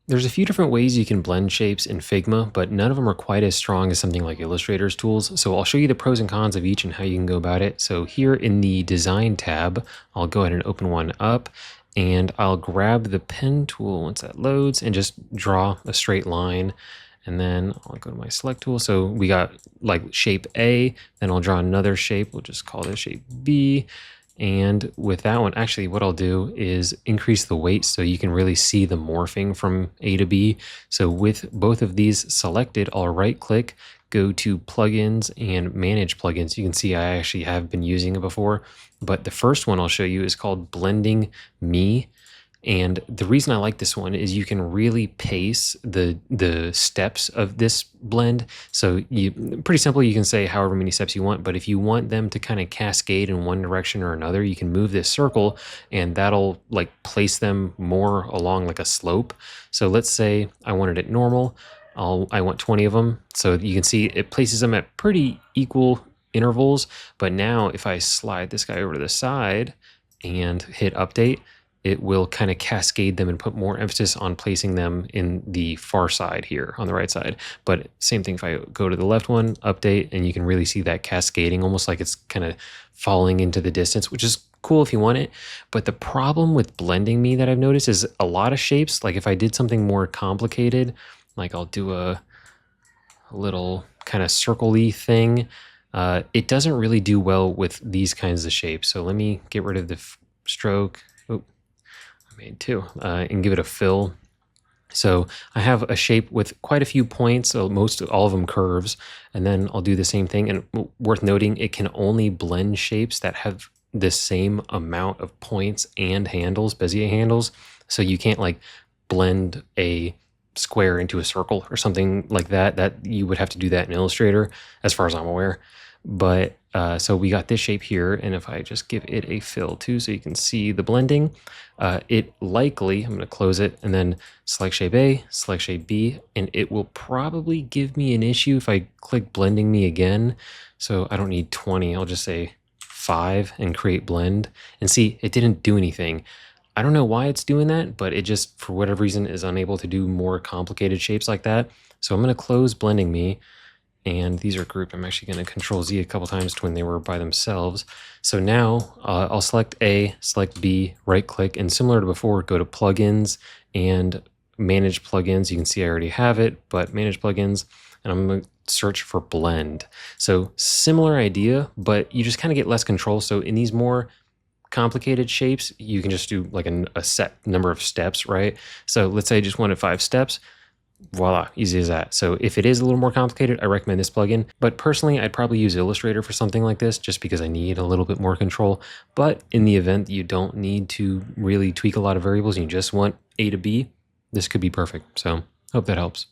There's a few different ways you can blend shapes in Figma, but none of them are quite as strong as something like Illustrator's tools. So I'll show you the pros and cons of each and how you can go about it. So here in the Design tab, I'll go ahead and open one up, and I'll grab the pen tool once that loads and just draw a straight line. And then I'll go to my select tool. So we got like shape A, then I'll draw another shape. We'll just call this shape B. And with that one, actually what I'll do is increase the weight so you can really see the morphing from A to B. So with both of these selected, I'll right click, go to plugins and manage plugins. You can see I actually have been using it before, but the first one I'll show you is called Blending Me. And the reason I like this one is you can really pace the steps of this blend. So pretty simple, you can say however many steps you want, but if you want them to kind of cascade in one direction or another, you can move this circle and that'll like place them more along like a slope. So let's say I wanted it normal. I want 20 of them. So you can see it places them at pretty equal intervals. But now if I slide this guy over to the side and hit update, it will kind of cascade them and put more emphasis on placing them in the far side here on the right side. But same thing if I go to the left one, update, and you can really see that cascading almost like it's kind of falling into the distance, which is cool if you want it. But the problem with Blending Me that I've noticed is a lot of shapes, like if I did something more complicated, like I'll do a little kind of circle-y thing, it doesn't really do well with these kinds of shapes. So let me get rid of the stroke. Made two, and give it a fill. So I have a shape with quite a few points, so all of them curves, and then I'll do the same thing. And worth noting, it can only blend shapes that have the same amount of points and handles, Bezier handles. So you can't like blend a square into a circle or something like that. That you would have to do that in Illustrator, as far as I'm aware. But so we got this shape here, and if I just give it a fill too so you can see the blending, it likely, I'm going to close it and then select shape A, select shape B, and it will probably give me an issue if I click Blending Me again. So I don't need 20, I'll just say 5 and create blend, and see it didn't do anything. I don't know why it's doing that, but it just for whatever reason is unable to do more complicated shapes like that. So I'm going to close Blending Me. And these are grouped. I'm actually going to Control Z a couple times to when they were by themselves. So now I'll select A, select B, right click, and similar to before, go to plugins and manage plugins. You can see I already have it, but manage plugins, and I'm going to search for blend. So similar idea, but you just kind of get less control. So in these more complicated shapes, you can just do like a set number of steps, right? So let's say I just wanted 5 steps. Voila, easy as that. So if it is a little more complicated, I recommend this plugin. But personally, I'd probably use Illustrator for something like this just because I need a little bit more control. But in the event you don't need to really tweak a lot of variables and you just want A to B, this could be perfect. So hope that helps.